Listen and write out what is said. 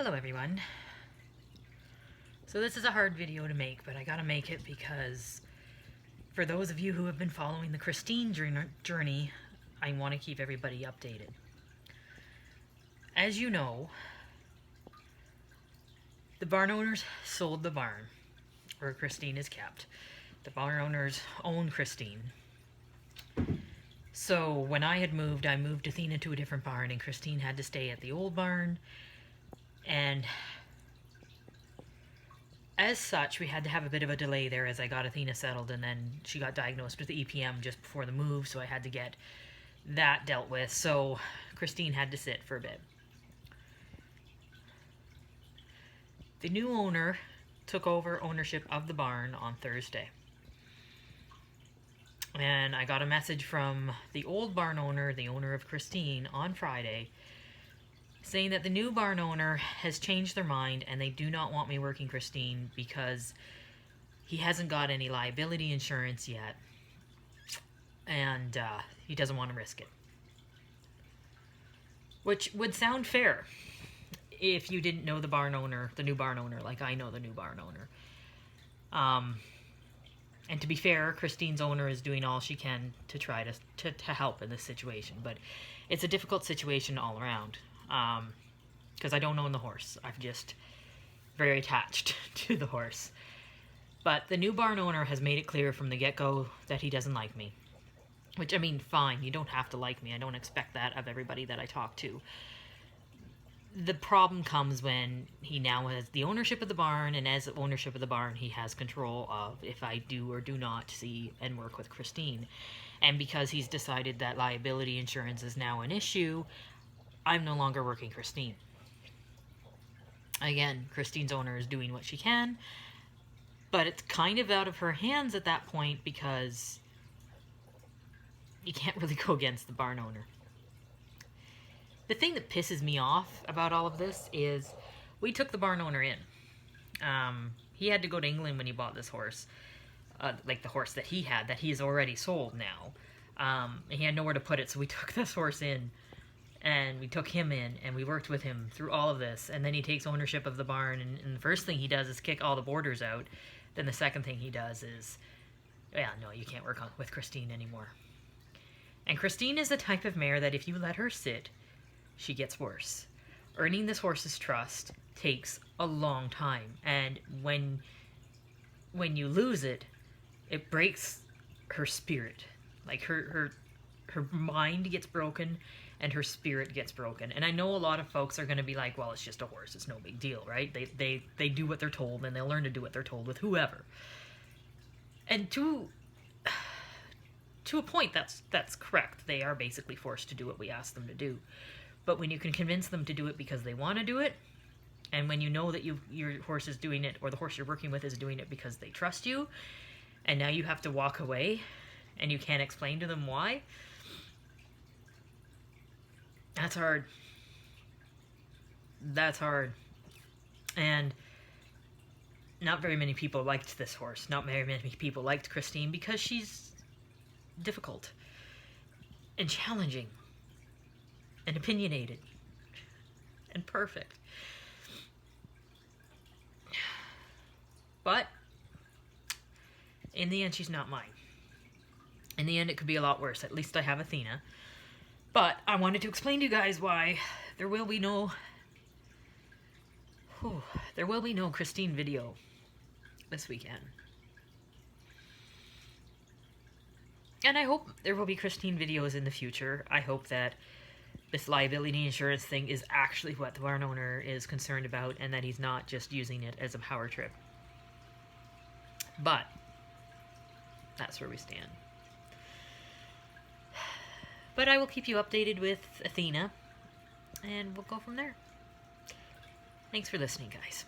Hello everyone. So this is a hard video to make, but I gotta make it because for those of you who have been following the Christine journey, I want to keep everybody updated. As you know, the barn owners sold the barn where Christine is kept. The barn owners own Christine. So when I had moved, I moved Athena to a different barn and Christine had to stay at the old barn. And as such, we had to have a bit of a delay there as I got Athena settled, and then she got diagnosed with EPM just before the move, so I had to get that dealt with. So Christine had to sit for a bit. The new owner took over ownership of the barn on Thursday. And I got a message from the old barn owner, the owner of Christine, on Friday, saying that the new barn owner has changed their mind and they do not want me working Christine because he hasn't got any liability insurance yet, and he doesn't want to risk it. Which would sound fair if you didn't know the barn owner, the new barn owner, like I know the new barn owner. And to be fair, Christine's owner is doing all she can to try to help in this situation, but it's a difficult situation all around. Because I don't own the horse. I'm just very attached to the horse. But the new barn owner has made it clear from the get-go that he doesn't like me. Which, I mean, fine, you don't have to like me. I don't expect that of everybody that I talk to. The problem comes when he now has the ownership of the barn, and as ownership of the barn, he has control of if I do or do not see and work with Christine. And because he's decided that liability insurance is now an issue, I'm no longer working Christine. Again, Christine's owner is doing what she can, but it's kind of out of her hands at that point because you can't really go against the barn owner. The thing that pisses me off about all of this is we took the barn owner in. He had to go to England when he bought this horse, like the horse that he had, that he's already sold now. He had nowhere to put it, so we took this horse in. And we took him in, and we worked with him through all of this. And then he takes ownership of the barn, and the first thing he does is kick all the boarders out. Then the second thing he does is, yeah, no, you can't work with Christine anymore. And Christine is the type of mare that if you let her sit, she gets worse. Earning this horse's trust takes a long time. And when you lose it, it breaks her spirit. Like her mind gets broken, and her spirit gets broken. And I know a lot of folks are going to be like, well, it's just a horse, it's no big deal, right? They do what they're told, and they'll learn to do what they're told with whoever. And to a point, that's correct. They are basically forced to do what we ask them to do. But when you can convince them to do it because they want to do it, and when you know that your horse is doing it, or the horse you're working with is doing it because they trust you, and now you have to walk away, and you can't explain to them why, that's hard. That's hard. And not very many people liked this horse. Not very many people liked Christine because she's difficult and challenging and opinionated and perfect. But in the end, she's not mine. In the end, it could be a lot worse. At least I have Athena. But I wanted to explain to you guys why there will be no Christine video this weekend. And I hope there will be Christine videos in the future. I hope that this liability insurance thing is actually what the barn owner is concerned about, and that he's not just using it as a power trip. But that's where we stand. But I will keep you updated with Athena, and we'll go from there. Thanks for listening, guys.